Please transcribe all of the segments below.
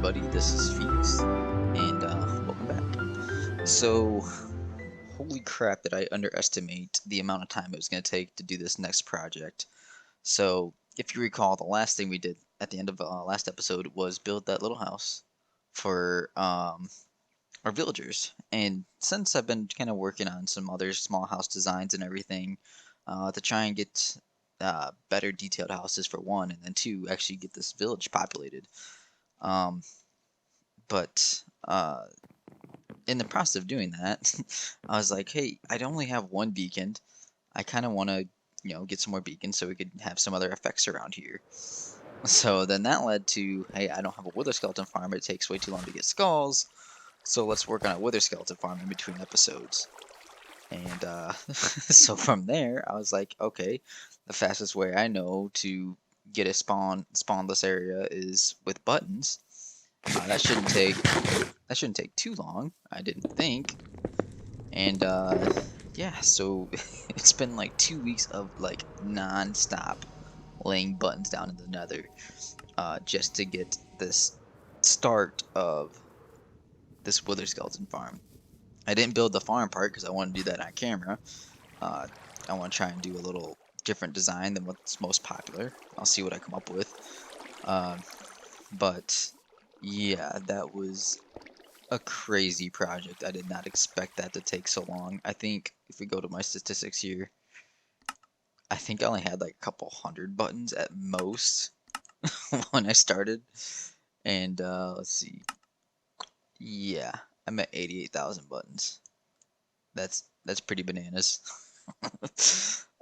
everybody, this is Feeqs, and welcome back. So, holy crap, did I underestimate the amount of time it was going to take to do this next project. So, if you recall, the last thing we did at the end of last episode was build that little house for our villagers. And since I've been kind of working on some other small house designs and everything to try and get better detailed houses for one, and then two, actually get this village populated. Um, but in the process of doing that, I was like, hey, I only have one beacon. I kind of want to, get some more beacons so we could have some other effects around here. So then that led to, hey, I don't have a wither skeleton farm. It takes way too long to get skulls. So let's work on a wither skeleton farm in between episodes. And so from there, I was like, okay, the fastest way I know to get a spawnless area is with buttons. That shouldn't take too long, I didn't think. And yeah, so it's been like 2 weeks of like non-stop laying buttons down in the Nether, just to get this start of this wither skeleton farm. I didn't build the farm part because I want to do that on camera. Uh, I want to try and do a little different design than what's most popular. I'll see what I come up with. Uh, but yeah, that was a crazy project. I did not expect that to take so long. I think if we go to my statistics here, I think I only had like a couple hundred buttons at most when I started. And let's see. Yeah, I'm at 88,000 buttons. That's pretty bananas.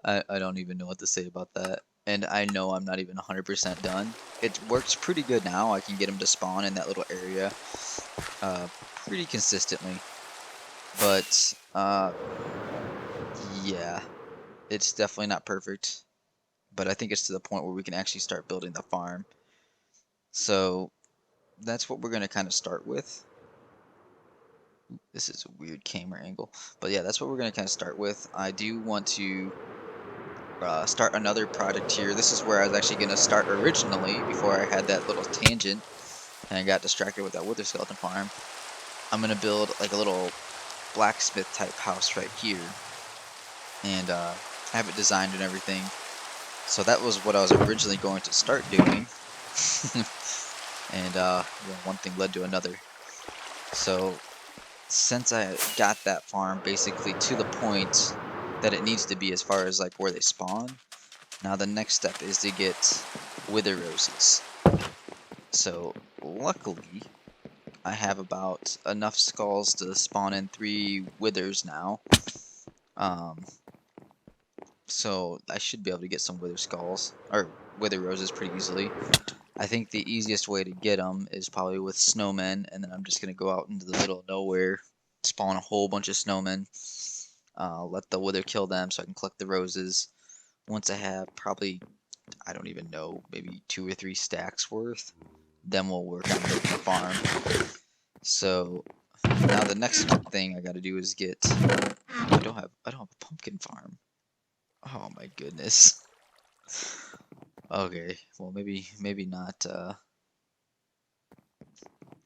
I don't even know what to say about that. And I know I'm not even 100% done. It works pretty good now. I can get them to spawn in that little area pretty consistently. But yeah, it's definitely not perfect. But I think it's to the point where we can actually start building the farm. So that's what we're going to kind of start with. This is a weird camera angle. But yeah, that's what we're going to kind of start with. I do want to start another project here. This is where I was actually going to start originally before I had that little tangent and I got distracted with that wither skeleton farm. I'm going to build like a little blacksmith type house right here and have it designed and everything. So that was what I was originally going to start doing. And one thing led to another. So since I got that farm basically to the point that it needs to be as far as like where they spawn, now the next step is to get wither roses. So luckily I have about enough skulls to spawn in 3 withers now. So I should be able to get some wither skulls or wither roses pretty easily. I think the easiest way to get them is probably with snowmen, and then I'm just gonna go out into the middle of nowhere, spawn a whole bunch of snowmen, let the wither kill them so I can collect the roses. Once I have probably, I don't even know, maybe 2 or 3 stacks worth, then we'll work on building the farm. So now the next thing I got to do is get. I don't have a pumpkin farm. Oh my goodness. Okay, well maybe not.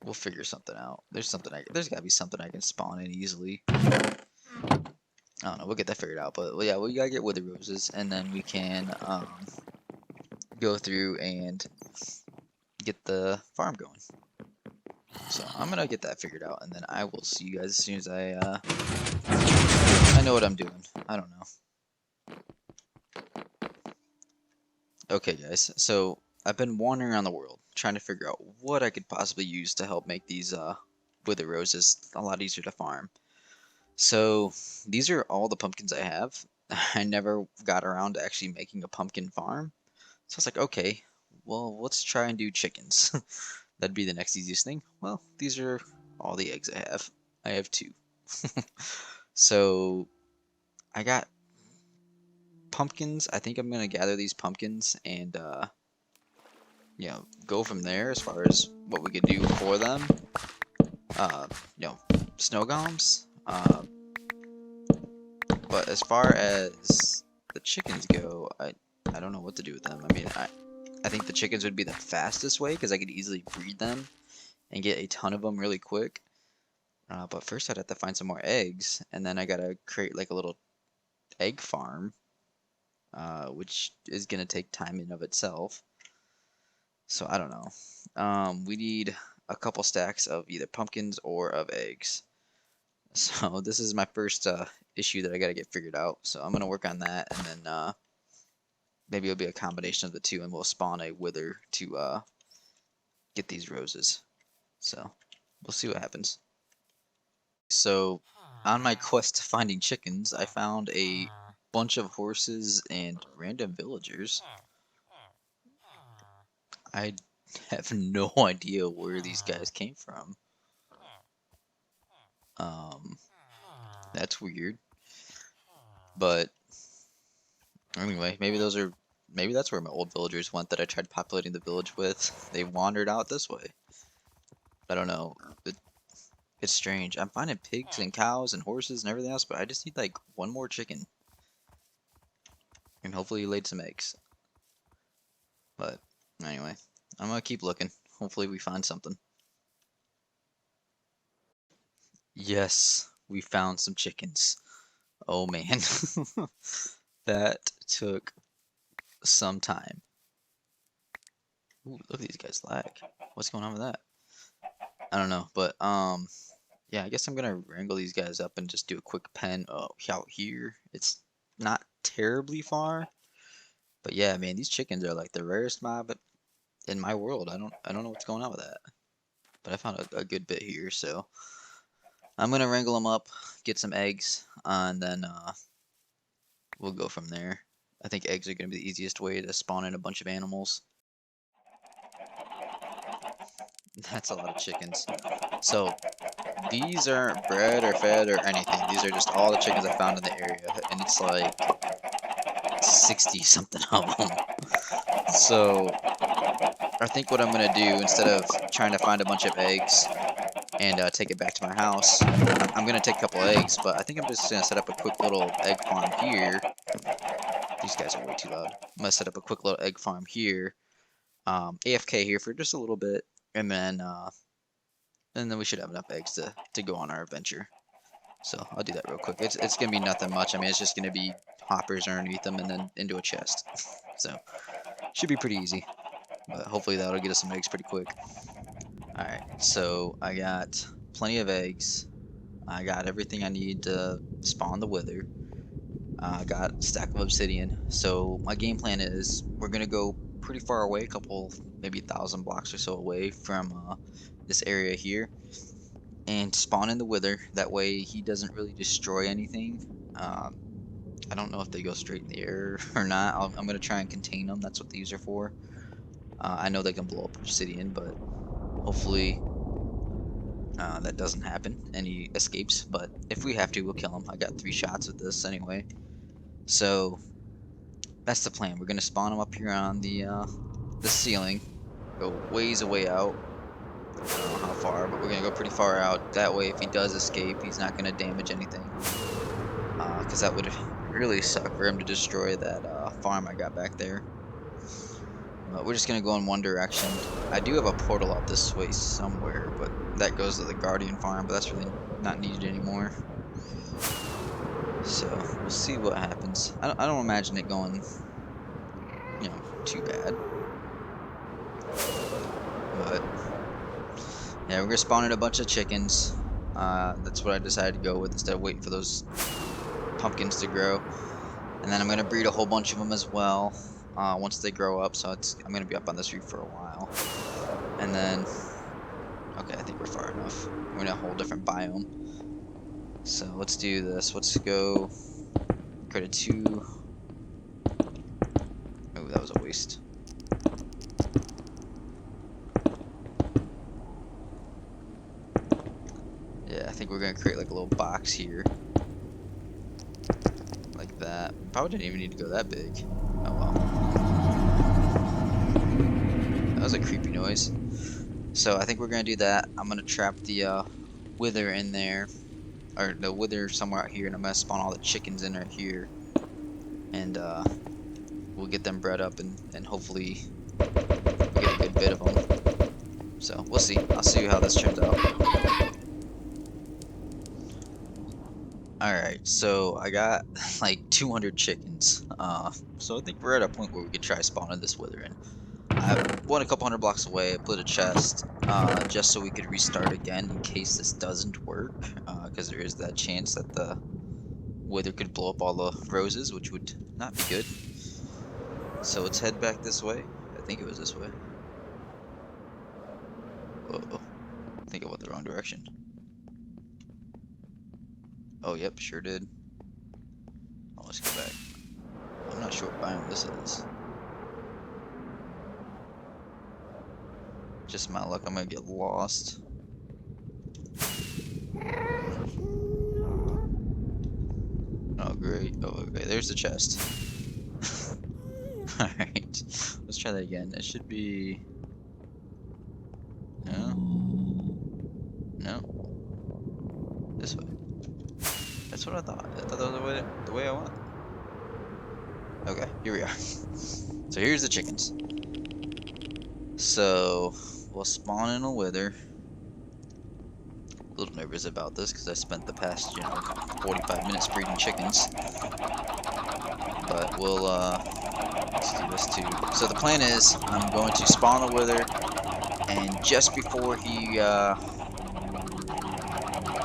We'll figure something out. There's gotta be something I can spawn in easily. I don't know. We'll get that figured out. But well, yeah, we gotta get wither roses, and then we can go through and get the farm going. So I'm gonna get that figured out, and then I will see you guys as soon as I know what I'm doing. I don't know. Okay, guys. So I've been wandering around the world trying to figure out what I could possibly use to help make these wither roses a lot easier to farm. So these are all the pumpkins I have. I never got around to actually making a pumpkin farm. So I was like, okay, well, let's try and do chickens. That'd be the next easiest thing. Well, these are all the eggs I have. I have 2. So I got pumpkins. I think I'm gonna gather these pumpkins and go from there as far as what we could do for them. Snow golems. But as far as the chickens go, I don't know what to do with them. I mean, I think the chickens would be the fastest way because I could easily breed them and get a ton of them really quick. But first I'd have to find some more eggs, and then I gotta create like a little egg farm, which is gonna take time in of itself. So I don't know. We need a couple stacks of either pumpkins or of eggs. So this is my first issue that I gotta get figured out. So I'm gonna work on that, and then maybe it'll be a combination of the two, and we'll spawn a wither to get these roses. So we'll see what happens. So on my quest to finding chickens, I found a bunch of horses and random villagers. I have no idea where these guys came from. Um, that's weird. But anyway, maybe that's where my old villagers went that I tried populating the village with. They wandered out this way. I don't know. It's strange. I'm finding pigs and cows and horses and everything else, but I just need like one more chicken. And hopefully he laid some eggs. But anyway, I'm gonna keep looking. Hopefully we find something. Yes, we found some chickens. Oh man. That took some time. Ooh, look at these guys lag. What's going on with that? I don't know, but yeah, I guess I'm gonna wrangle these guys up and just do a quick pen out here. It's not terribly far, but yeah, man, these chickens are like the rarest mob in my world. I don't know what's going on with that, but I found a good bit here, so I'm gonna wrangle them up, get some eggs, and then we'll go from there. I think eggs are gonna be the easiest way to spawn in a bunch of animals. That's a lot of chickens. So these aren't bred or fed or anything. These are just all the chickens I found in the area, and it's like 60 something of them. So I think what I'm gonna do, instead of trying to find a bunch of eggs and take it back to my house, I'm gonna take a couple eggs, but I think I'm just gonna set up a quick little egg farm here. These guys are way too loud. I'm gonna set up a quick little egg farm here, AFK here for just a little bit, and then we should have enough eggs to go on our adventure. So I'll do that real quick. It's gonna be nothing much. I mean, it's just gonna be hoppers underneath them and then into a chest. So should be pretty easy. But hopefully that'll get us some eggs pretty quick. Alright, so I got plenty of eggs. I got everything I need to spawn the wither. I got a stack of obsidian. So my game plan is we're gonna go pretty far away, a couple, maybe 1,000 blocks or so away from this area here, and spawn in the wither. That way he doesn't really destroy anything. I don't know if they go straight in the air or not. I'm gonna try and contain them. That's what these are for. I know they can blow up obsidian, but hopefully that doesn't happen and he escapes. But if we have to, we'll kill him. I got 3 shots with this anyway. So that's the plan. We're gonna spawn him up here on the ceiling. Go ways away out. I don't know how far, but we're gonna go pretty far out. That way, if he does escape, he's not gonna damage anything. Because that would really suck for him to destroy that farm I got back there. But we're just gonna go in one direction. I do have a portal up this way somewhere, but that goes to the Guardian farm, but that's really not needed anymore. So we'll see what happens. I don't imagine it going, you know, too bad. But yeah, we're gonna spawn in a bunch of chickens. That's what I decided to go with instead of waiting for those pumpkins to grow. And then I'm gonna breed a whole bunch of them as well. Once they grow up, so I'm gonna be up on this roof for a while. And then, okay, I think we're far enough. We're in a whole different biome. So let's do this. Let's go create a 2. Oh, that was a waste. Yeah, I think we're gonna create like a little box here. Like that. Probably didn't even need to go that big. Oh well. That was a creepy noise. So I think we're gonna do that. I'm gonna trap the wither in there, or the wither somewhere out here, and I'm gonna spawn all the chickens in right here, and we'll get them bred up and hopefully we'll get a good bit of them. So we'll we'll see. I'll see how this turns out. Alright, so I got like 200 chickens. So I think we're at a point where we could try spawning this wither in. I went a couple hundred blocks away, I put a chest, just so we could restart again in case this doesn't work, because there is that chance that the wither could blow up all the roses, which would not be good. So let's head back this way. I think it was this way. Uh-oh. I think I went the wrong direction. Oh, yep, sure did. Oh, let's go back. I'm not sure what biome this is. Just my luck, I'm gonna get lost. Oh, great. Oh, okay, there's the chest. Alright, let's try that again. It should be... No? No? This way. That's what I thought. I thought that was the way I went. Okay, here we are. So here's the chickens. So we'll spawn in a wither. A little nervous about this because I spent the past 45 minutes breeding chickens. But we'll let's do this too. So the plan is I'm going to spawn a wither, and just before he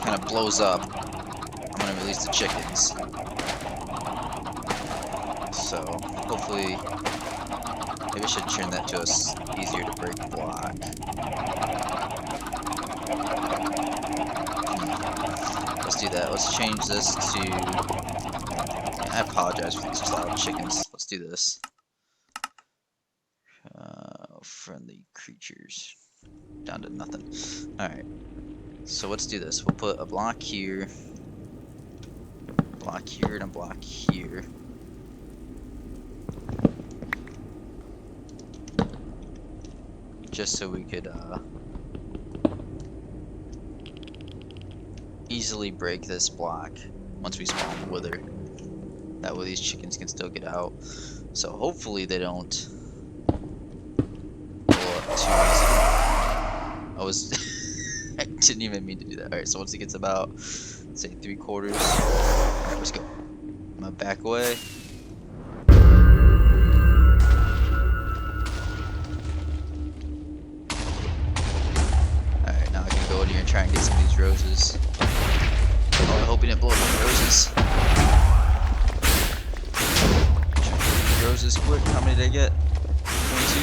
kind of blows up, I'm gonna release the chickens. So hopefully, maybe I should turn that to a easier to break block. Let's do that. Let's change this to... I apologize for these loud chickens. Let's do this. Friendly creatures. Down to nothing. Alright. So let's do this. We'll put a block here. Block here and a block here. Just so we could easily break this block once we spawn the wither. That way these chickens can still get out. So hopefully they don't blow up too easily. I didn't even mean to do that. Alright, so once it gets about, say, 3/4. Alright, let's go. I'm gonna back away. Alright, now I can go in here and try and get some of these roses. Oh, I hope he didn't blow up the roses. Roses quick. How many did I get? 22?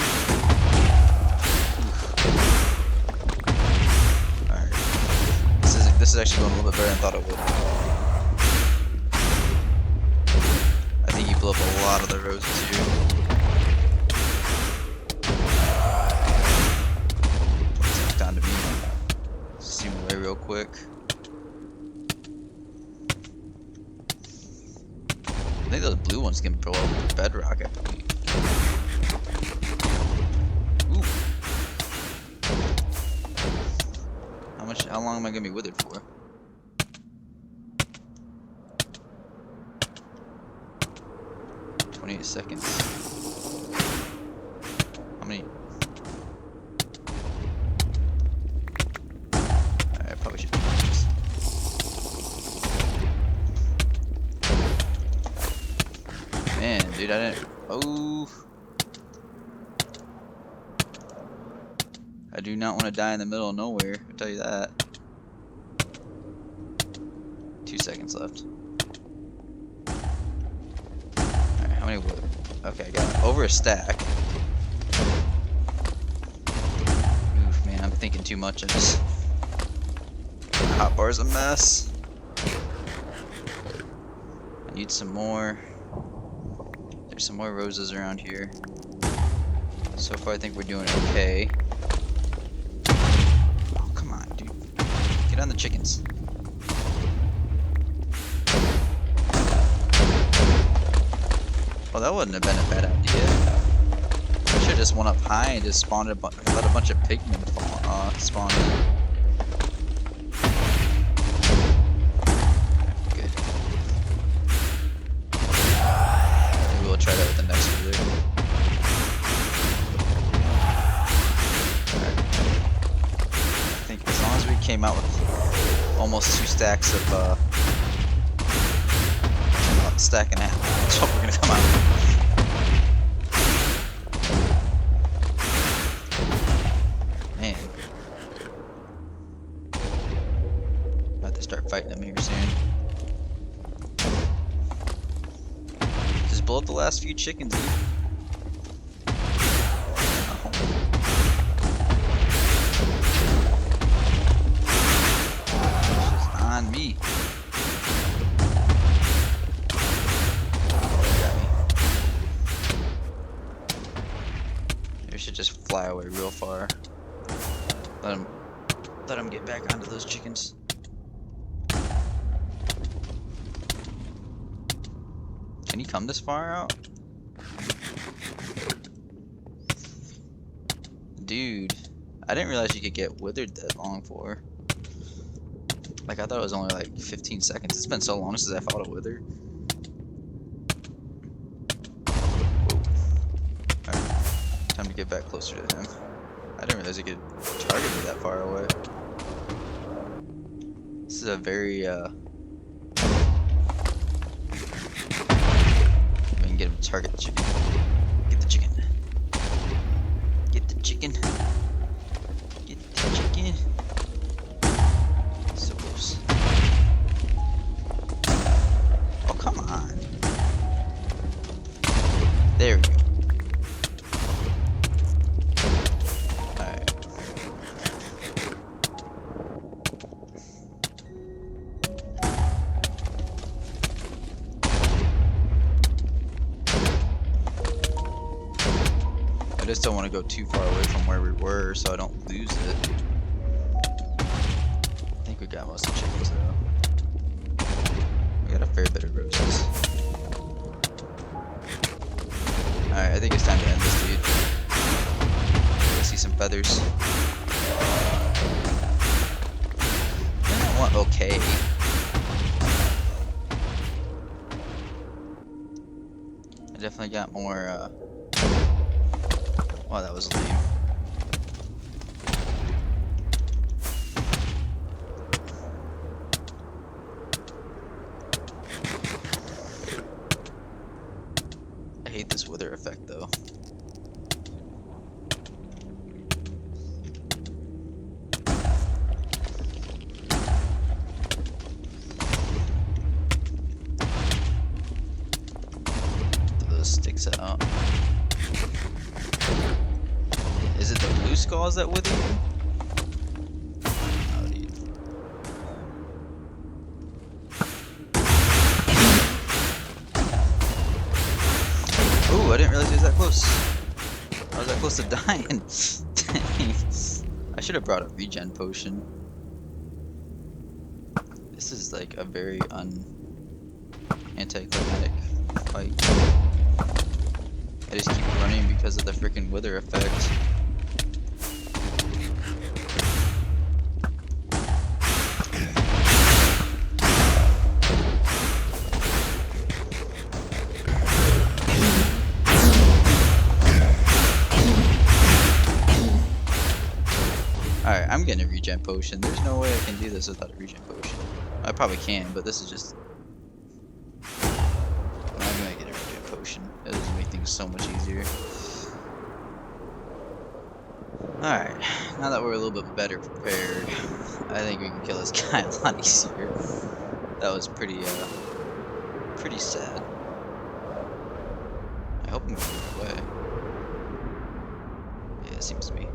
Alright. This is actually going a little bit better than I thought it would. I think he blew up a lot of the roses here. It's down to me. Zoom away real quick. I think those blue ones can blow up with bedrock, I believe. Ooh. How long am I gonna be withered for? "28 seconds. How many? I probably should do this. Man, dude, I didn't. Oh. I do not want to die in the middle of nowhere, I'll tell you that. 2 seconds left. Alright, how many wood? Okay, I got over a stack. Oof, man, I'm thinking too much. Hot bar's a mess. I need some more. There's some more roses around here. So far, I think we're doing okay. Oh, come on, dude. Get on the chickens. Well, that wouldn't have been a bad idea. I should have just went up high and just spawned let a bunch of pigmen spawn in. Good. Maybe we'll try that with the next video. Alright. came out with almost 2 stacks of about a stack and a half. That's what we're gonna come out with. Man. About to start fighting them here soon. Just blow up the last few chickens, dude. On me. Got me. Maybe we should just fly away real far. Let him get back onto those chickens. Can he come this far out? Dude, I didn't realize you could get withered that long for. Like, I thought it was only like 15 seconds. It's been so long since I fought a wither. Whoa. Alright, time to get back closer to him. I didn't realize he could target me that far away. This is a very, I mean, get him to target the chicken. Get the chicken. Get the chicken. Get the chicken. So close. Oh, come on. There we go. Alright. I just don't want to go too far away from where we were so I don't lose it. I think we got most of the chickens though. We got a fair bit of roses. Alright, I think it's time to end this dude. I see some feathers. I don't want okay. I definitely got more, wow, that was lame. I hate this wither effect though. Throw those sticks out. Is it the blue skulls that wither you? Oh, dude. Ooh, I didn't realize he was that close. I was that close to dying. Dang. I should have brought a regen potion. This is like a very anticlimactic fight. I just keep running because of the freaking wither effect. Alright, I'm getting a regen potion. There's no way I can do this without a regen potion. I probably can, but this is just... I'm gonna get a regen potion. That doesn't make things so much easier. Alright, now that we're a little bit better prepared, I think we can kill this guy a lot easier. That was pretty sad. I hope I'm going the right way. Yeah, it seems to be.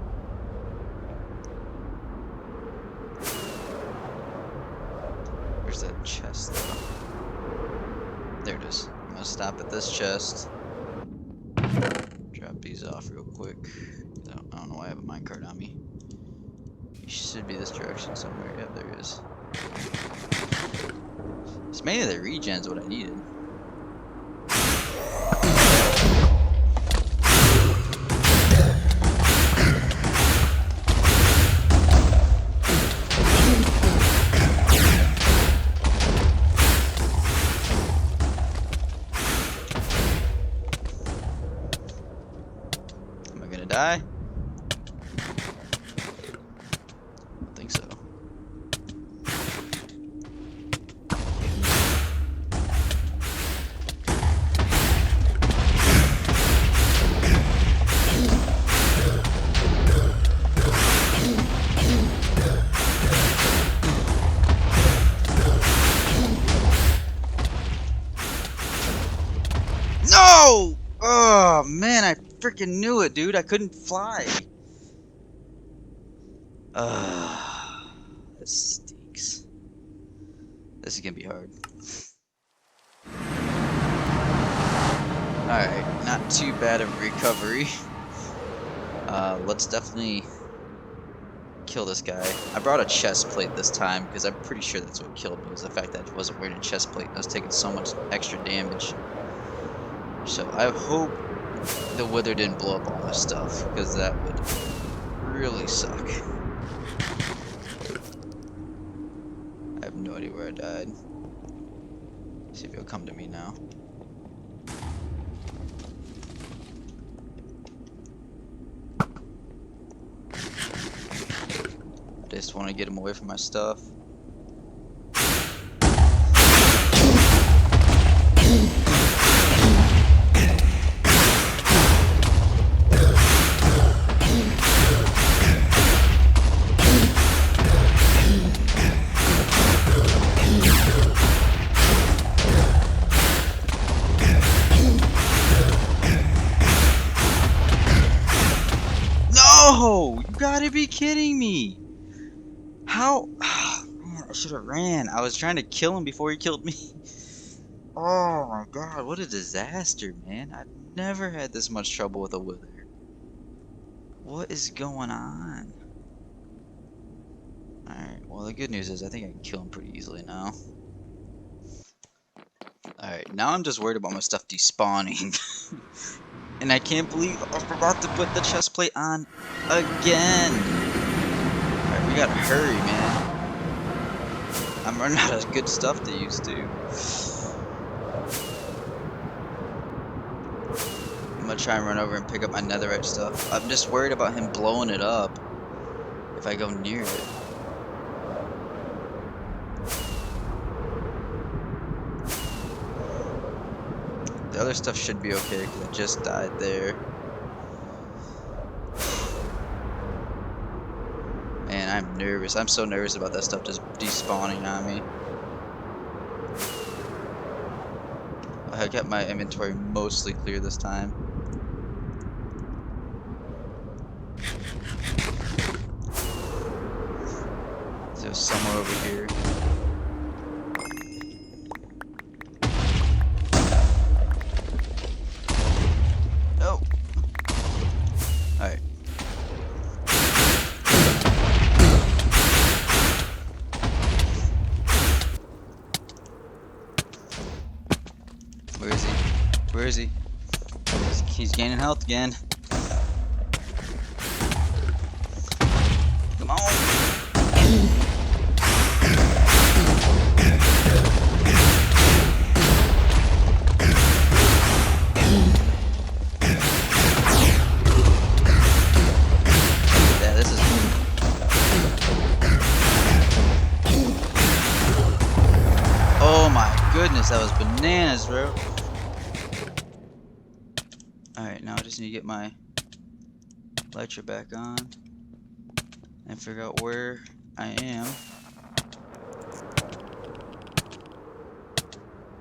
Where's that chest though? There it is. I'm gonna stop at this chest. Drop these off real quick. I don't know why I have a minecart on me. It should be this direction somewhere. Yep, there it is. It's mainly the regen's what I needed. Die? I don't think so. freaking knew it, dude. I couldn't fly. This stinks. This is gonna be hard. Alright, not too bad of recovery. Let's definitely kill this guy. I brought a chest plate this time because I'm pretty sure that's what killed me, was the fact that I wasn't wearing a chest plate and I was taking so much extra damage. So I hope the wither didn't blow up all my stuff, because that would really suck. I have no idea where I died. See if he'll come to me now. I just want to get him away from my stuff. No! You gotta be kidding me! How? Man, I should have ran. I was trying to kill him before he killed me. Oh my god, what a disaster, man. I've never had this much trouble with a wither. What is going on? Alright, well the good news is I think I can kill him pretty easily now. Alright, now I'm just worried about my stuff despawning. And I can't believe I forgot to put the chest plate on again. Alright, we gotta hurry, man. I'm running out of good stuff to use too. I'm gonna try and run over and pick up my netherite stuff. I'm just worried about him blowing it up if I go near it. The other stuff should be okay because I just died there. Man, I'm nervous. I'm so nervous about that stuff just despawning on me. I got my inventory mostly clear this time. So somewhere over here. Oh. Alright. Where is he? Where is he? He's gaining health again. Come on. Yeah, this is... Oh my goodness, that was bananas, bro. Alright, now I just need to get my elytra back on and figure out where I am.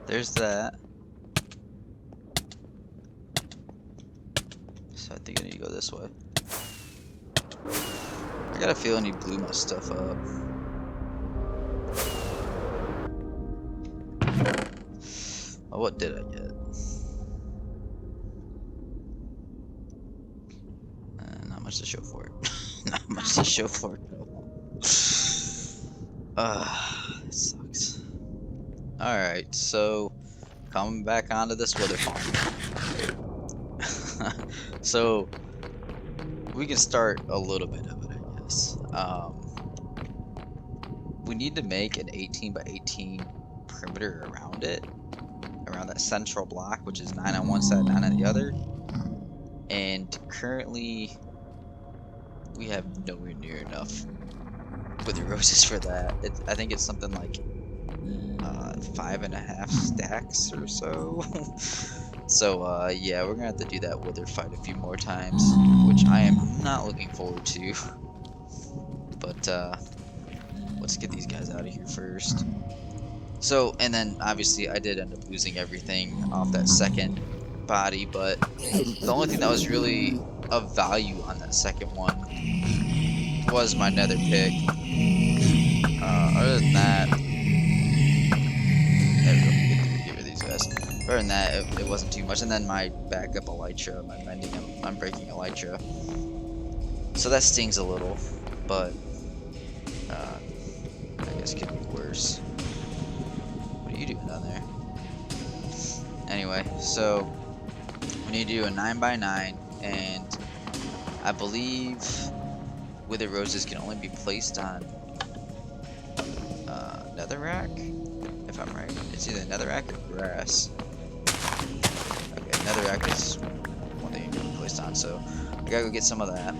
There's that. So I think I need to go this way. I got a feeling he blew my stuff up. Oh, what did I get? Not much to show for it. Not much to show for it. It sucks. Alright, so coming back onto this wither farm. So we can start a little bit of it, I guess. We need to make an 18 by 18 perimeter around it. Around that central block, which is 9 on one side, 9 on the other. And currently we have nowhere near enough wither roses for that. I think it's something like 5.5 stacks or so. So yeah, we're gonna have to do that wither fight a few more times, which I am not looking forward to. But let's get these guys out of here first. So, and then obviously I did end up losing everything off that second body, but the only thing that was really of value on that second one was my nether pick. Other than that, there we go. Get rid of these guys. Other than that, it wasn't too much. And then my backup elytra, my mending, I'm breaking elytra. So that stings a little, but I guess it could be worse. What are you doing down there? Anyway, so we need to do a 9x9, and I believe wither roses can only be placed on netherrack, if I'm right. It's either netherrack or grass. Okay, netherrack is one thing you can be placed on, so I gotta go get some of that.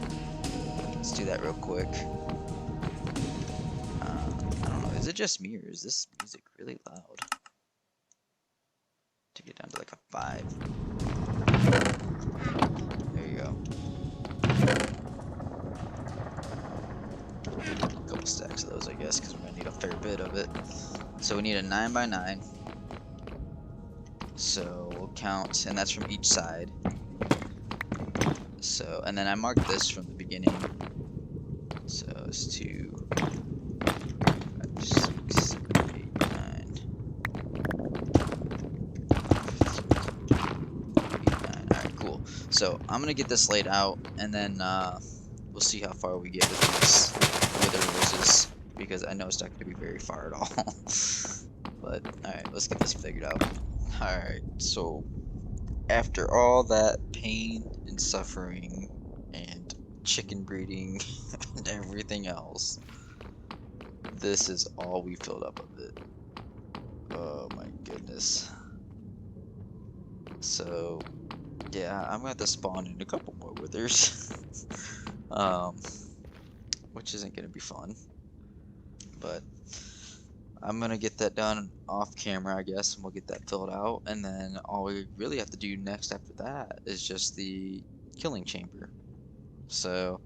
Let's do that real quick. I don't know, is it just me or is this music really loud? To get down to like a 5. There you go. A couple stacks of those, I guess, because we're gonna need a fair bit of it. So we need a 9x9. So we'll count, and that's from each side. So, and then I marked this from the beginning. So it's 2, 5, 6, 7, 8, 9. 9. Alright, cool. So I'm gonna get this laid out, and then we'll see how far we get with these wither roses, because I know it's not going to be very far at all. But alright, let's get this figured out. Alright, so after all that pain and suffering and chicken breeding and everything else, this is all we filled up of it. Oh my goodness. So yeah, I'm gonna have to spawn in a couple more withers. Which isn't gonna be fun, but I'm gonna get that done off camera, I guess, and we'll get that filled out, and then all we really have to do next after that is just the killing chamber. So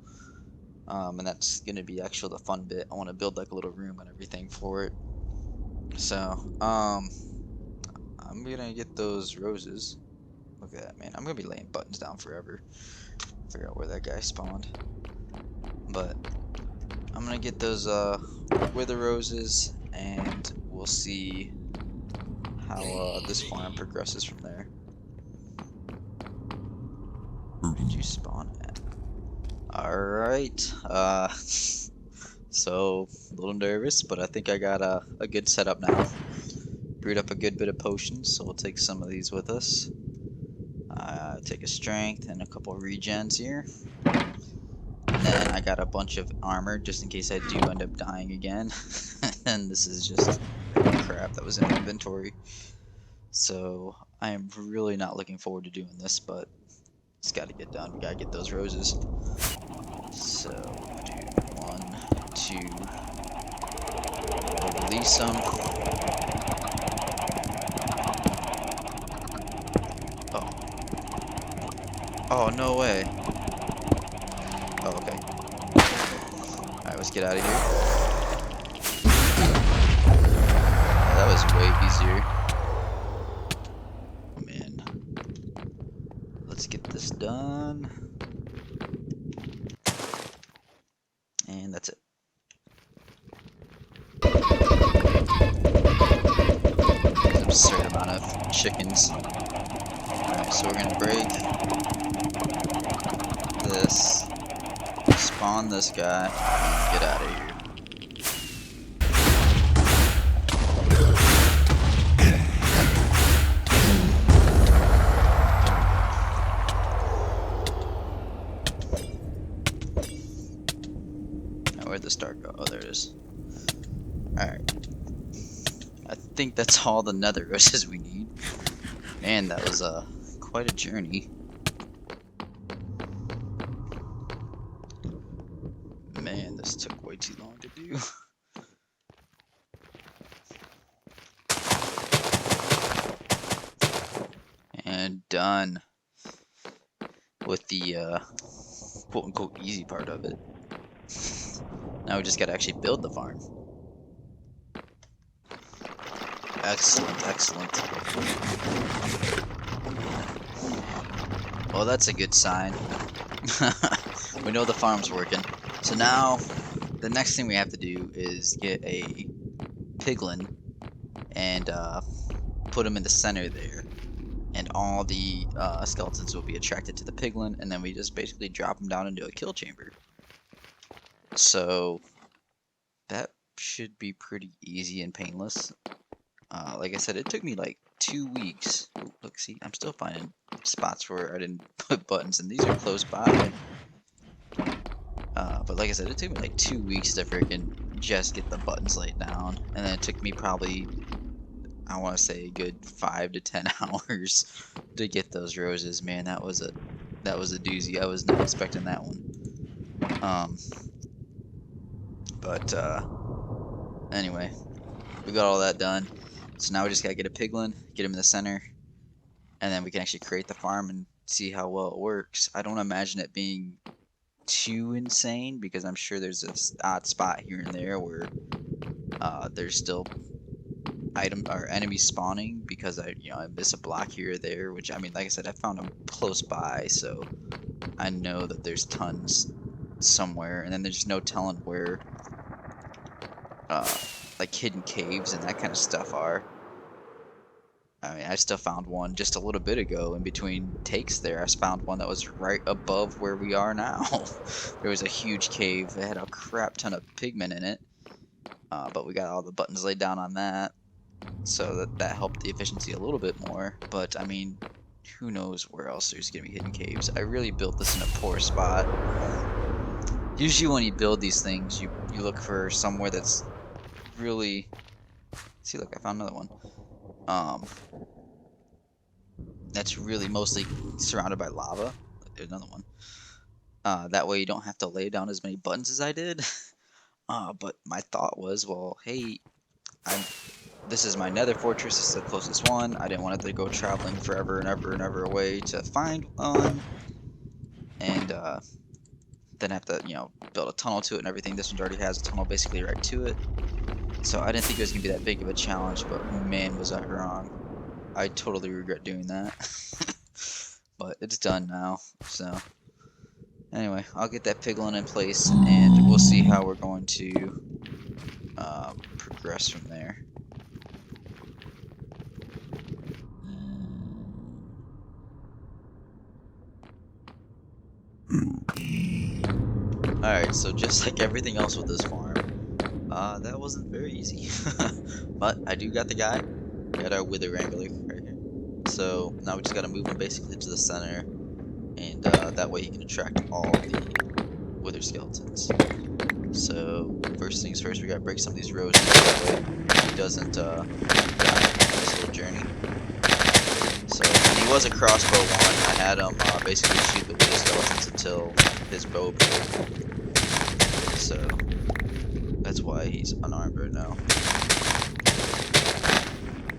and that's gonna be actually the fun bit. I want to build like a little room and everything for it. So I'm gonna get those roses. Look at that, man. I'm gonna be laying buttons down forever. Figure out where that guy spawned. But I'm gonna get those wither roses, and we'll see how this farm progresses from there. Where did you spawn at? Alright, so a little nervous, but I think I got a good setup now. Brewed up a good bit of potions, so we'll take some of these with us. Take a strength and a couple of regens here. And then I got a bunch of armor just in case I do end up dying again. And this is just crap that was in my inventory. So I am really not looking forward to doing this, but it's got to get done. We got to get those roses. So do 1, 2. We'll release them. Oh. Oh, no way. Oh, okay. Alright, let's get out of here. That was way easier. Oh, man. Let's get this done. And that's it. An absurd amount of chickens. Alright, so we're gonna break this, spawn this guy, and get out of here. Now where'd the star go? Oh, there it is. Alright. I think that's all the nether roses we need. Man, that was quite a journey. Man, this took way too long to do. And done with the quote-unquote easy part of it. Now we just gotta actually build the farm. Excellent, excellent. Well, that's a good sign. We know the farm's working. So now, the next thing we have to do is get a piglin and put them in the center there. And all the skeletons will be attracted to the piglin, and then we just basically drop them down into a kill chamber. So that should be pretty easy and painless. Like I said, it took me like 2 weeks. Ooh, look, see, I'm still finding spots where I didn't put buttons, and these are close by. But like I said, it took me like 2 weeks to freaking just get the buttons laid down, and then it took me probably, I want to say, a good 5 to 10 hours to get those roses. Man, that was a doozy. I was not expecting that one. But anyway, we got all that done. So now we just gotta get a piglin, get him in the center, and then we can actually create the farm and see how well it works. I don't imagine it being too insane because I'm sure there's this odd spot here and there where there's still enemies spawning because I miss a block here or there, which, I mean, like I said, I found them close by, so I know that there's tons somewhere, and then there's no telling where like hidden caves and that kind of stuff are. I mean, I still found one just a little bit ago in between takes there. I found one that was right above where we are now. There was a huge cave that had a crap ton of pigment in it, but we got all the buttons laid down on that, so that helped the efficiency a little bit more. But I mean, who knows where else there's gonna be hidden caves. I really built this in a poor spot. Usually when you build these things, you look for somewhere that's really... See, look, I found another one. That's really mostly surrounded by lava. Look, there's another one. That way you don't have to lay down as many buttons as I did. But my thought was, well, hey, this is my nether fortress. It's the closest one. I didn't want it to go traveling forever and ever and ever away to find one. And then have to, build a tunnel to it and everything. This one already has a tunnel basically right to it. So I didn't think it was going to be that big of a challenge, but man, was I wrong. I totally regret doing that. But it's done now, so... Anyway, I'll get that piglin in place, and we'll see how we're going to progress from there. Alright, so just like everything else with this farm, that wasn't very easy. But I do got the guy. We got our wither wrangler right here. So now we just gotta move him basically to the center, and that way he can attract all the wither skeletons. So first things first, we gotta break some of these roses that way he doesn't die on this little journey. So when he was a crossbow one, I had him basically shoot the wither skeletons until his bow broke. So that's why he's unarmed right now.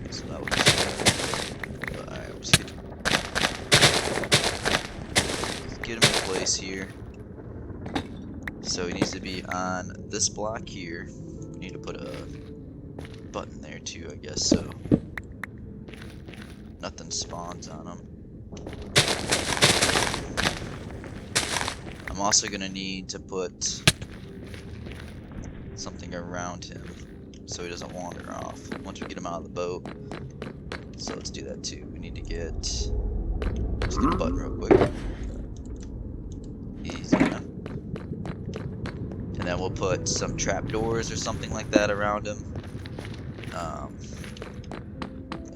So that was alright, let's get him in place here. So he needs to be on this block here. We need to put a button there too, I guess, so nothing spawns on him. I'm also gonna need to put something around him so he doesn't wander off once we get him out of the boat. So let's do that too. We need to let's get a button real quick. Easy enough. And then we'll put some trapdoors or something like that around him. Yeah,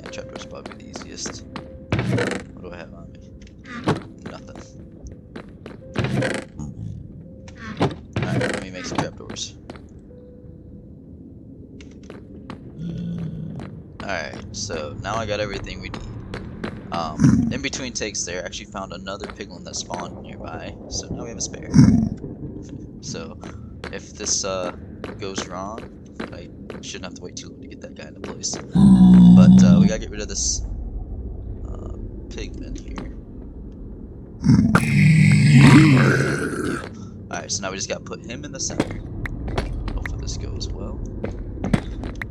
trapdoors probably the easiest. What do I have on me? Nothing. Alright, let me make some trapdoors. Alright, so now I got everything we need. In between takes there, I actually found another piglin that spawned nearby, so now we have a spare. So, if this goes wrong, I shouldn't have to wait too long to get that guy into place. But we gotta get rid of this pigman here. Alright, so now we just gotta put him in the center. Hopefully this goes well.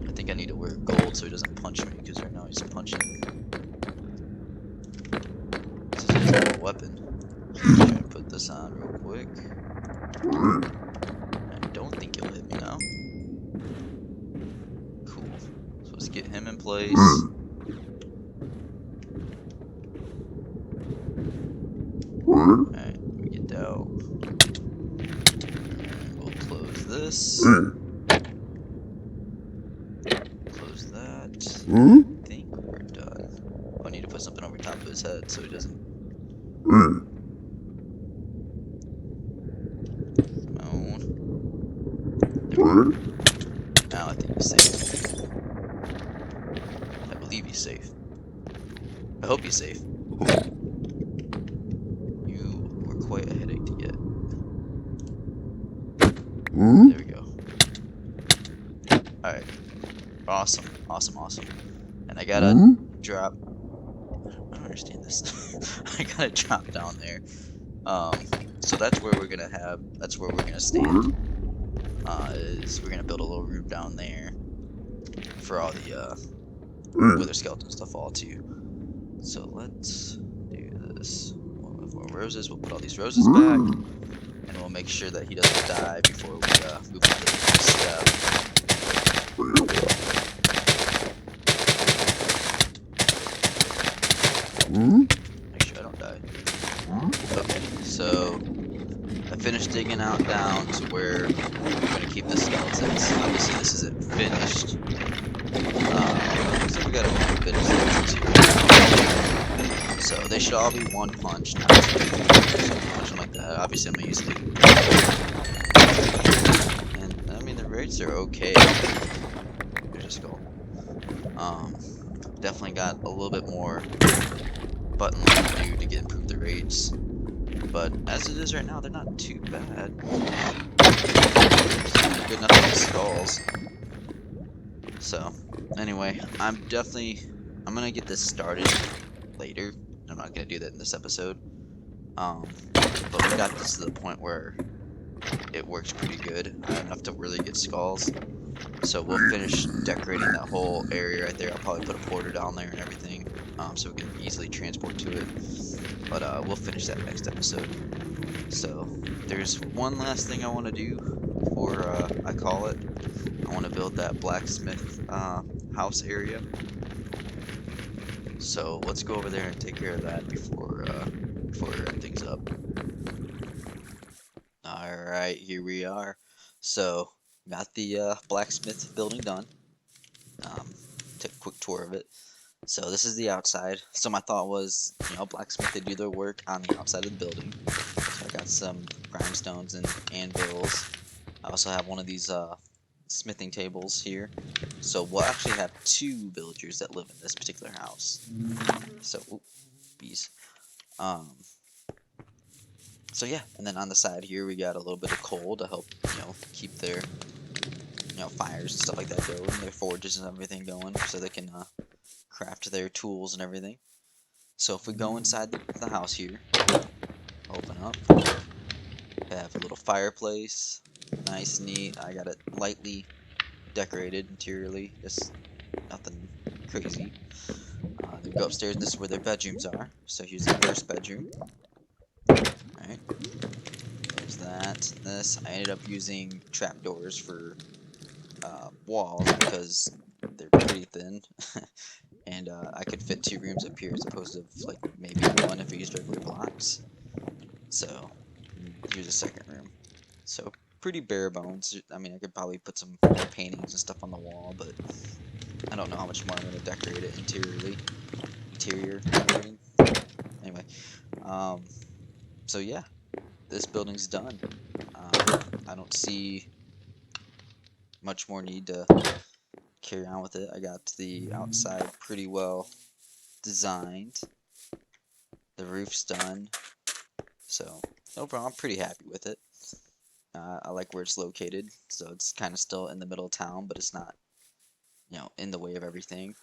I think I need to wear gold so he doesn't punch me, because right now he's punching. Since he doesn't have a weapon. weapon. I'm just gonna put this on real quick. I don't think it'll hit me now. Cool. So let's get him in place. Alright, we get out. We'll close this. Close that. I think we're done. I need to put something over top of his head so he doesn't. Come on. Now I think he's safe. I believe he's safe. I hope he's safe. You were quite a headache to get. There we go. Alright. Awesome. Awesome, awesome. And I gotta drop. I don't understand this. I gotta drop down there. So that's where we're gonna have. That's where we're gonna stand. Is we're gonna build a little room down there for all the wither skeleton stuff all too. So let's do this. We'll have more roses. We'll put all these roses back, and we'll make sure that he doesn't die before we move on to the next step. Make sure I don't die. Okay, so I finished digging out down to where we're gonna keep the skeletons. Obviously, this isn't finished. So we got a little bit of skeletons here. So they should all be one punch, not two. So punch them like that. Obviously, I'm gonna use it. And I mean, the rates are okay. There's a skull. Definitely got a little bit more button left to do to get improve the rates. But as it is right now, they're not too bad. Good enough to get skulls. So, anyway, I'm gonna get this started later. I'm not gonna do that in this episode. But we got this to the point where it works pretty good. Enough to really get skulls. So we'll finish decorating that whole area right there. I'll probably put a porter down there and everything, so we can easily transport to it. But we'll finish that next episode. So there's one last thing I want to do before I call it. I want to build that blacksmith house area. So let's go over there and take care of that before we wrap things up. All right, here we are. So got the blacksmith building done. Took a quick tour of it. So this is the outside. So my thought was, blacksmith, they do their work on the outside of the building. So I got some grindstones and anvils. I also have one of these smithing tables here. So we'll actually have 2 villagers that live in this particular house. So, bees. So yeah, and then on the side here we got a little bit of coal to help, keep their, fires and stuff like that going, their forges and everything going, so they can craft their tools and everything. So if we go inside the house here, open up, have a little fireplace, nice, neat. I got it lightly decorated interiorly, just nothing crazy. They go upstairs, and this is where their bedrooms are. So here's the first bedroom. Alright, there's that. This, I ended up using trapdoors for walls because they're pretty thin. And I could fit 2 rooms up here as opposed to like maybe 1 if I used regular blocks. So here's a second room. So pretty bare bones. I mean, I could probably put some more paintings and stuff on the wall, but I don't know how much more I'm going to decorate it interiorly. Interior decorating. Anyway, so yeah, this building's done. I don't see much more need to carry on with it. I got the outside pretty well designed. The roof's done. So overall, I'm pretty happy with it. I like where it's located, so it's kind of still in the middle of town, but it's not, in the way of everything.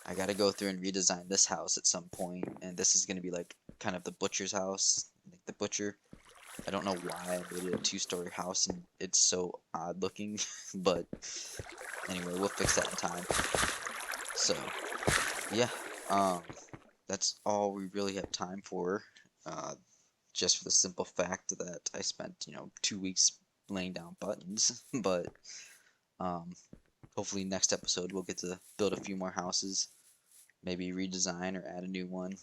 I gotta go through and redesign this house at some point, and this is gonna be like kind of the butcher's house, like the butcher. I don't know why I made it a 2-story house, and it's so odd looking, but anyway, we'll fix that in time. So, yeah, that's all we really have time for just for the simple fact that I spent 2 weeks laying down buttons. But um, hopefully next episode we'll get to build a few more houses, maybe redesign or add a new one.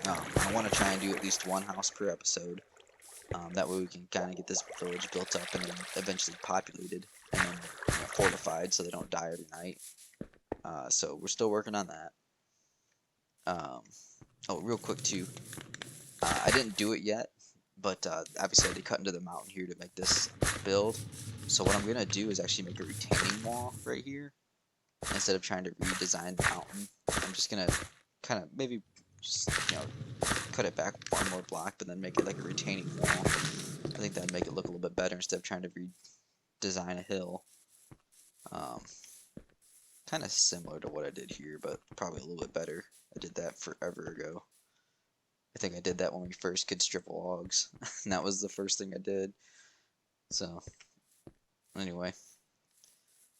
I want to try and do at least one house per episode. That way we can kind of get this village built up and then eventually populated and then fortified so they don't die every night. So we're still working on that. Oh, real quick too, I didn't do it yet, but obviously I did cut into the mountain here to make this build. So what I'm going to do is actually make a retaining wall right here. Instead of trying to redesign the mountain, I'm just going to kind of maybe just, cut it back one more block, but then make it like a retaining wall. I think that'd make it look a little bit better instead of trying to redesign a hill. Kind of similar to what I did here, but probably a little bit better. I did that forever ago. I think I did that when we first could strip logs, and that was the first thing I did. So, anyway,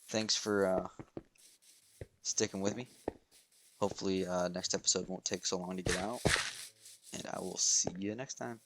thanks for sticking with me. Hopefully, next episode won't take so long to get out, and I will see you next time.